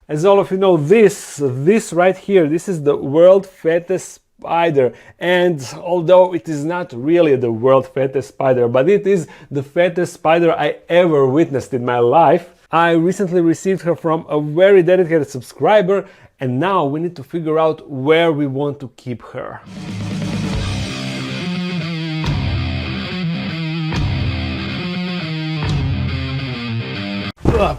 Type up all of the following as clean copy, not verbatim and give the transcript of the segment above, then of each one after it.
As all of you know, this right here, this is the world fattest spider, and although it is not really the world fattest spider, but it is the fattest spider I ever witnessed in my life. I recently received her from a very dedicated subscriber, and now we need to figure out where we want to keep her.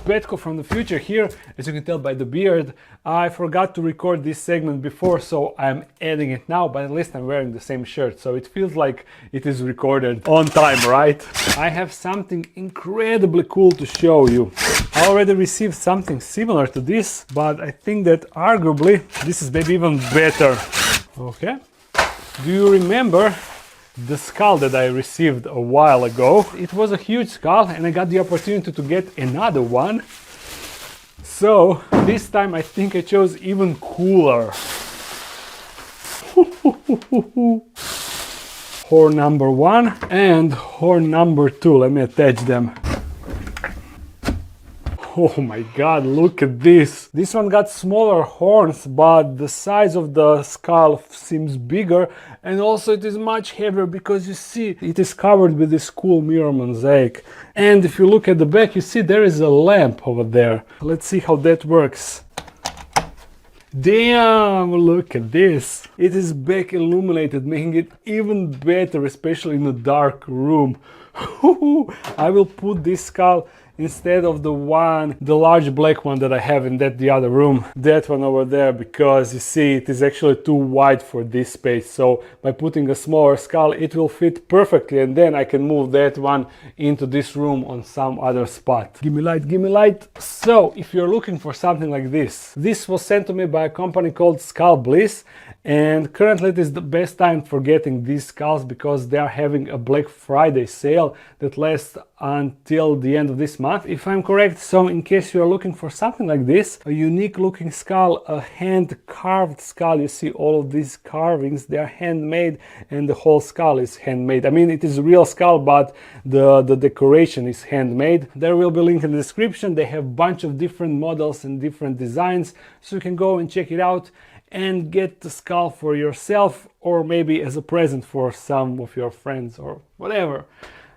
Petko from the future here. As you can tell by the beard, I forgot to record this segment before, so I'm adding it now, but at least I'm wearing the same shirt, so it feels like it is recorded on time, right? I have something incredibly cool to show you. I already received something similar to this, but I think that arguably this is maybe even better. Okay. Do you remember the skull that I received a while ago? It was a huge skull and I got the opportunity to get another one. So this time I think I chose even cooler. Horn number 1 and horn number 2. Let me attach them. Oh my god, look at this! This one got smaller horns, but the size of the skull seems bigger, and also it is much heavier because you see it is covered with this cool mirror mosaic. And if you look at the back, you see there is a lamp over there. Let's see how that works. Damn, look at this! It is back illuminated, making it even better, especially in a dark room. I will put this skull instead of the large black one that I have in the other room, that one over there, because you see it is actually too wide for this space. So by putting a smaller skull, it will fit perfectly, and then I can move that one into this room on some other spot. Give me light, give me light. So if you're looking for something like this was sent to me by a company called Bliss, and currently it is the best time for getting these skulls because they are having a Black Friday sale that lasts until the end of this month, if I'm correct. So in case you are looking for something like this, a unique looking skull, a hand carved skull, you see all of these carvings, they are handmade, and the whole skull is handmade. I mean, it is a real skull, but the decoration is handmade. There will be a link in the description. They have a bunch of different models and different designs, so you can go and check it out and get the skull for yourself, or maybe as a present for some of your friends or whatever.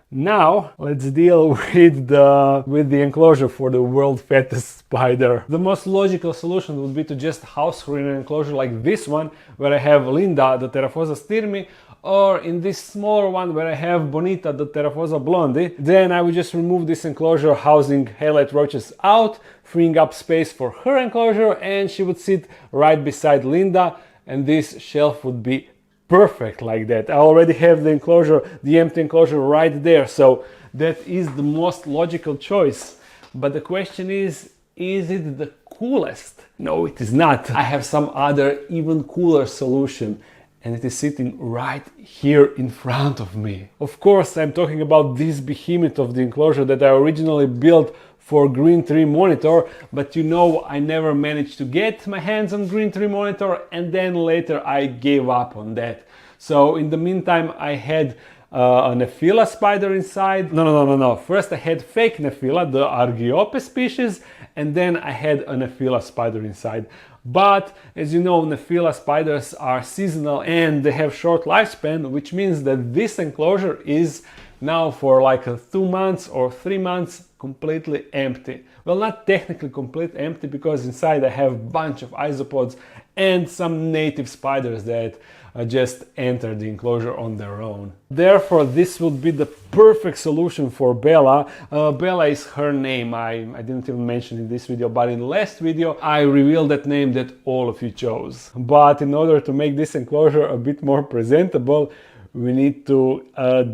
Now let's deal with the enclosure for the world fattest spider. The most logical solution would be to just house her in an enclosure like this one, where I have Linda, the theraphosa stirmi, or in this smaller one where I have Bonita, the theraphosa blondie. Then I would just remove this enclosure housing halite roaches out, freeing up space for her enclosure, and she would sit right beside Linda, and this shelf would be perfect like that. I already have the enclosure, the empty enclosure right there, so that is the most logical choice. But the question is it the coolest? No, it is not. I have some other even cooler solution, and it is sitting right here in front of me. Of course, I'm talking about this behemoth of the enclosure that I originally built for Green 3 monitor, but you know, I never managed to get my hands on Green 3 monitor, and then later I gave up on that. So in the meantime, I had a Nephila spider inside. No. First I had fake Nephila, the Argiope species, and then I had a Nephila spider inside. But as you know, Nephila spiders are seasonal and they have short lifespan, which means that this enclosure is now for like 2 months or 3 months completely empty. Well, not technically completely empty, because inside I have a bunch of isopods and some native spiders that just enter the enclosure on their own. Therefore, this would be the perfect solution for Bella. Bella is her name. I didn't even mention in this video, but in the last video I revealed that name that all of you chose. But in order to make this enclosure a bit more presentable, we need to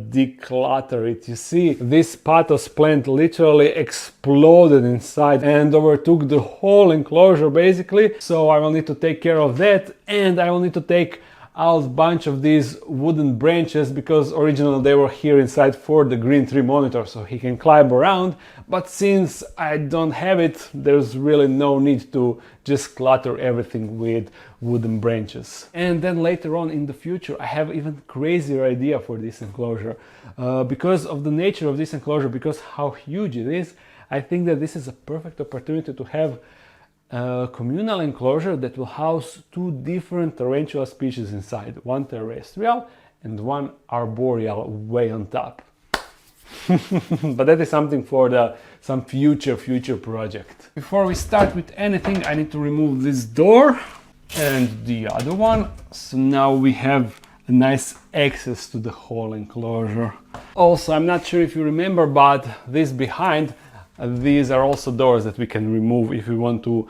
declutter it. You see, this pothos plant literally exploded inside and overtook the whole enclosure basically. So I will need to take care of that, and I will need to take out a bunch of these wooden branches, because originally they were here inside for the Green 3 monitor so he can climb around, but since I don't have it, there's really no need to just clutter everything with wooden branches. And then later on in the future I have even crazier idea for this enclosure. Because of the nature of this enclosure, because how huge it is, I think that this is a perfect opportunity to have a communal enclosure that will house two different tarantula species inside, one terrestrial and one arboreal way on top. But that is something for some future project. Before we start with anything, I need to remove this door and the other one. So now we have a nice access to the whole enclosure. Also, I'm not sure if you remember, but this behind, these are also doors that we can remove if we want to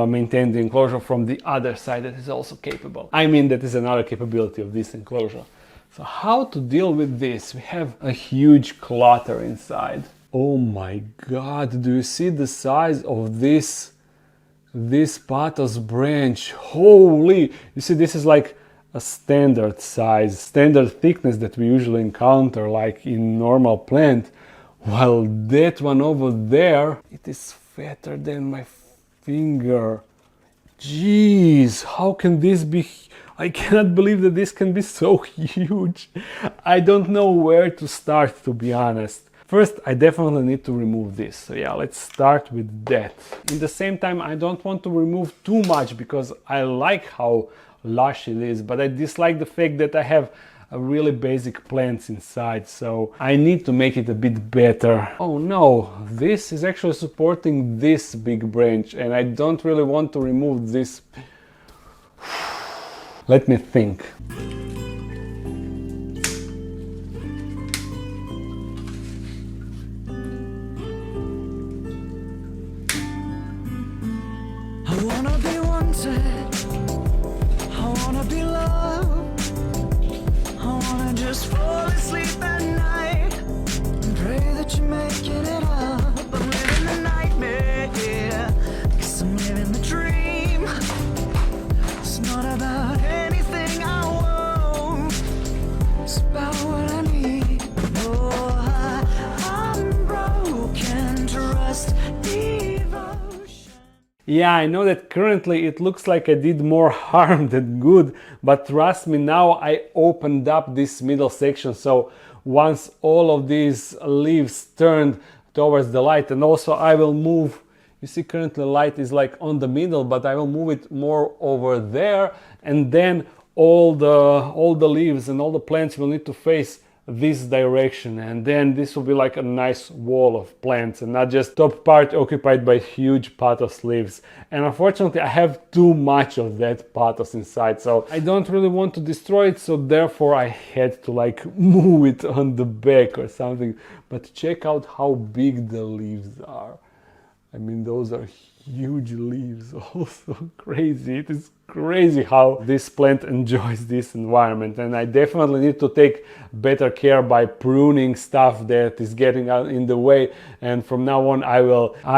maintain the enclosure from the other side. That is also capable. I mean, that is another capability of this enclosure. So how to deal with this? We have a huge clutter inside. Oh my god, do you see the size of this pathos branch? Holy! You see, this is like a standard size, standard thickness that we usually encounter like in normal plant, while that one over there, it is fatter than my finger. Jeez, how can this be? I cannot believe that this can be so huge. I don't know where to start, to be honest. First, I definitely need to remove this. So yeah, let's start with that. In the same time, I don't want to remove too much because I like how lush it is, but I dislike the fact that I have a really basic plants inside, so I need to make it a bit better. Oh no, this is actually supporting this big branch and I don't really want to remove this. Let me think. I wanna be wanted, I wanna be loved, I wanna just fall asleep at night and pray that you're making it up. I'm living the nightmare, yeah, 'cause I'm living the dream. It's not about anything I want, it's about what I need. Oh, I'm broken, trust, devotion. Yeah, I know that currently it looks like I did more harm than good, but trust me, now I opened up this middle section, so once all of these leaves turned towards the light, and also I will move, you see currently light is like on the middle, but I will move it more over there, and then all the leaves and all the plants will need to face this direction, and then this will be like a nice wall of plants and not just top part occupied by huge pothos leaves. And unfortunately I have too much of that pothos inside, so I don't really want to destroy it, so therefore I had to like move it on the back or something. But check out how big the leaves are. I mean, those are huge leaves, also crazy. It is crazy how this plant enjoys this environment, and I definitely need to take better care by pruning stuff that is getting out in the way, and from now on I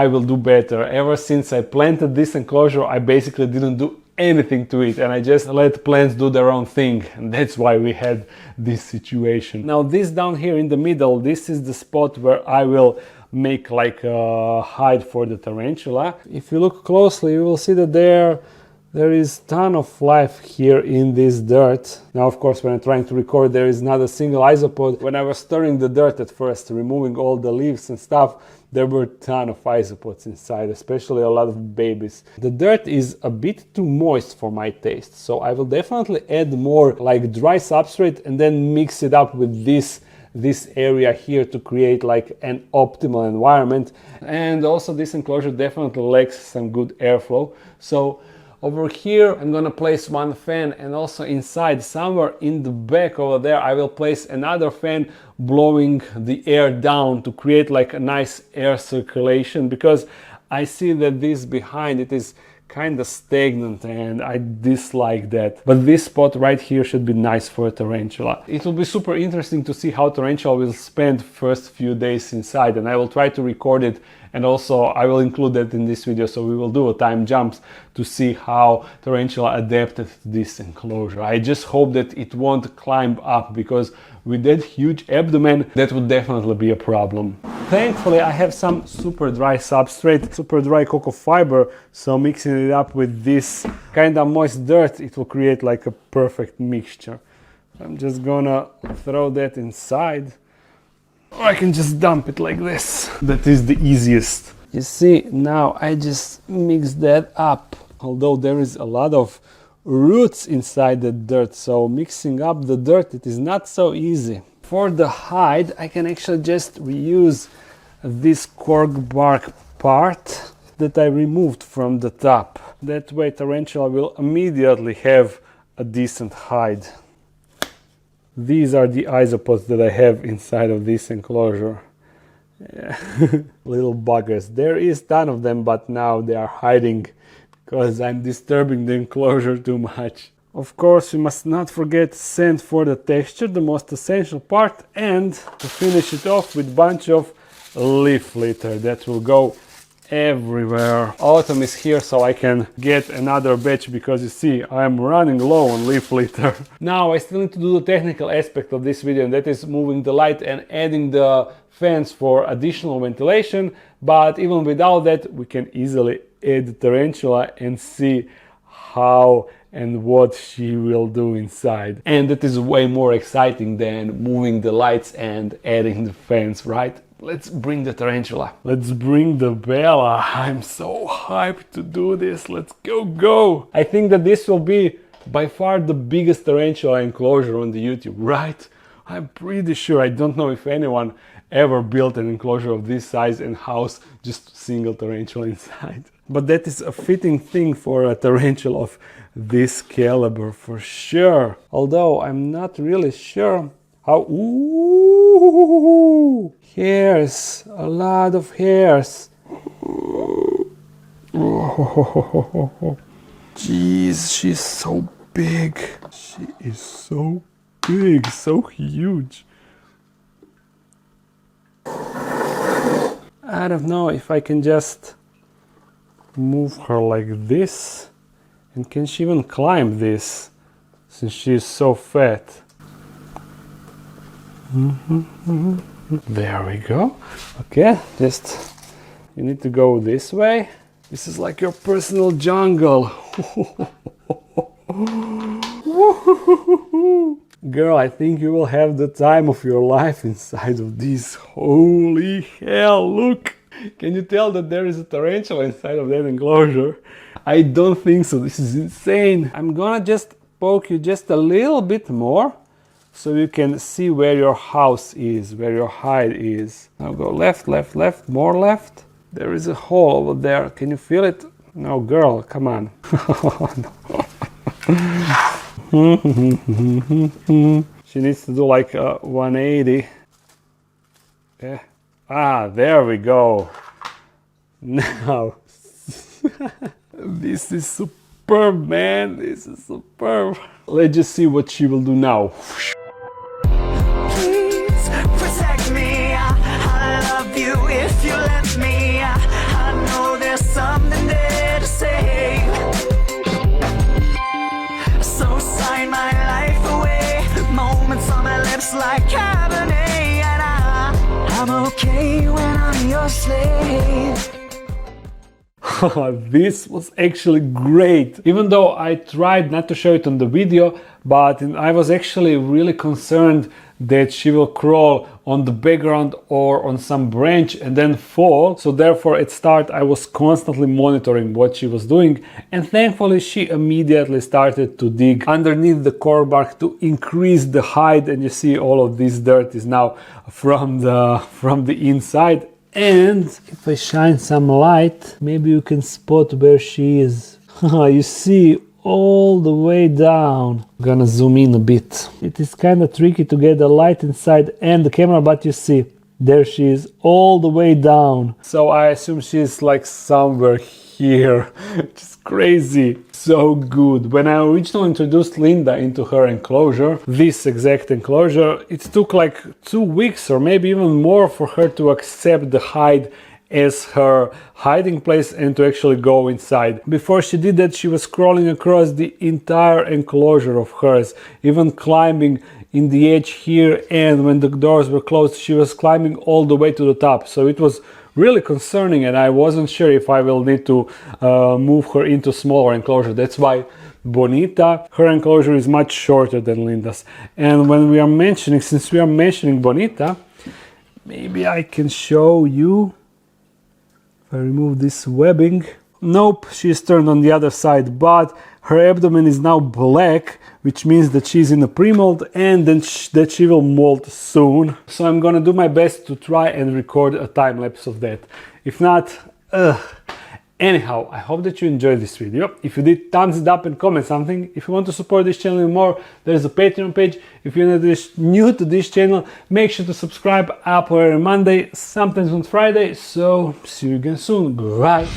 will do better. Ever since I planted this enclosure, I basically didn't do anything to it, and I just let plants do their own thing, and that's why we had this situation. Now this down here in the middle, this is the spot where I will make like a hide for the tarantula. If you look closely, you will see that there is ton of life here in this dirt. Now of course when I'm trying to record, there is not a single isopod. When I was stirring the dirt at first, removing all the leaves and stuff, there were a ton of isopods inside, especially a lot of babies. The dirt is a bit too moist for my taste, so I will definitely add more like dry substrate and then mix it up with this area here to create like an optimal environment. And also this enclosure definitely lacks some good airflow, so over here I'm gonna place one fan, and also inside somewhere in the back over there I will place another fan blowing the air down to create like a nice air circulation, because I see that this behind it is kind of stagnant and I dislike that. But this spot right here should be nice for a tarantula. It will be super interesting to see how tarantula will spend first few days inside, and I will try to record it, and also I will include that in this video, so we will do a time jumps to see how tarantula adapted to this enclosure. I just hope that it won't climb up, because with that huge abdomen that would definitely be a problem. Thankfully I have some super dry substrate, super dry cocoa fiber, so mixing it up with this kind of moist dirt, it will create like a perfect mixture. I'm just gonna throw that inside, or I can just dump it like this. That is the easiest. You see, now I just mix that up. Although there is a lot of roots inside the dirt, so mixing up the dirt, it is not so easy. For the hide, I can actually just reuse this cork bark part that I removed from the top. That way Tarantula will immediately have a decent hide. These are the isopods that I have inside of this enclosure. Yeah. Little buggers. There is a ton of them, but now they are hiding because I'm disturbing the enclosure too much. Of course, we must not forget sand for the texture, the most essential part, and to finish it off with a bunch of leaf litter that will go everywhere. Autumn is here, so I can get another batch because you see I'm running low on leaf litter. Now I still need to do the technical aspect of this video, and that is moving the light and adding the fans for additional ventilation. But even without that, we can easily add the Tarantula and see how and what she will do inside. And that is way more exciting than moving the lights and adding the fans, right? Let's bring the Tarantula. Let's bring the Bella. I'm so hyped to do this. Let's go. I think that this will be by far the biggest Tarantula enclosure on the YouTube, right? I'm pretty sure. I don't know if anyone ever built an enclosure of this size and house just single Tarantula inside. But that is a fitting thing for a Tarantula of this caliber for sure. Although I'm not really sure how... Ooh, hairs, a lot of hairs. Jeez, she's so big. She is so big, so huge. I don't know if I can just move her like this. And can she even climb this since she is so fat? There we go. Okay, just you need to go this way. This is like your personal jungle. Girl, I think you will have the time of your life inside of this. Holy hell, look! Can you tell that there is a Tarantula inside of that enclosure? I don't think so. This is insane. I'm gonna just poke you just a little bit more so you can see where your house is, where your hide is. Now go left, left, left, more left. There is a hole over there. Can you feel it? No, girl, come on. She needs to do like a 180. Yeah. Ah, there we go. Now, this is superb, man. This is superb. Let's just see what she will do now. Please protect me. I love you if you let me. I know there's something there to say. So sign my life away. Moments on my lips like Cabernet. And I'm okay when I'm your slave. This was actually great. Even though I tried not to show it on the video, but I was actually really concerned that she will crawl on the background or on some branch and then fall. So therefore at start I was constantly monitoring what she was doing, and thankfully she immediately started to dig underneath the cork bark to increase the height, and you see all of this dirt is now from the inside. And if I shine some light, maybe you can spot where she is. You see all the way down. I'm gonna zoom in a bit. It is kind of tricky to get the light inside and the camera, but you see, there she is all the way down. So I assume she's like somewhere here. It's crazy. So good. When I originally introduced Linda into her enclosure, this exact enclosure, it took like 2 weeks or maybe even more for her to accept the hide as her hiding place and to actually go inside. Before she did that, she was crawling across the entire enclosure of hers, even climbing in the edge here, and when the doors were closed she was climbing all the way to the top. So it was really concerning, and I wasn't sure if I will need to move her into smaller enclosure. That's why Bonita, her enclosure is much shorter than Linda's. And when we are mentioning, since we are mentioning Bonita, maybe I can show you If I remove this webbing, nope, she's turned on the other side, but her abdomen is now black, which means that she's in a pre-mold and then that she will molt soon. So I'm gonna do my best to try and record a time lapse of that. If not, anyhow, I hope that you enjoyed this video. If you did, thumbs it up and comment something. If you want to support this channel more, there's a Patreon page. If you're new to this channel, make sure to subscribe. I upload every Monday, sometimes on Friday. So see you again soon. Bye.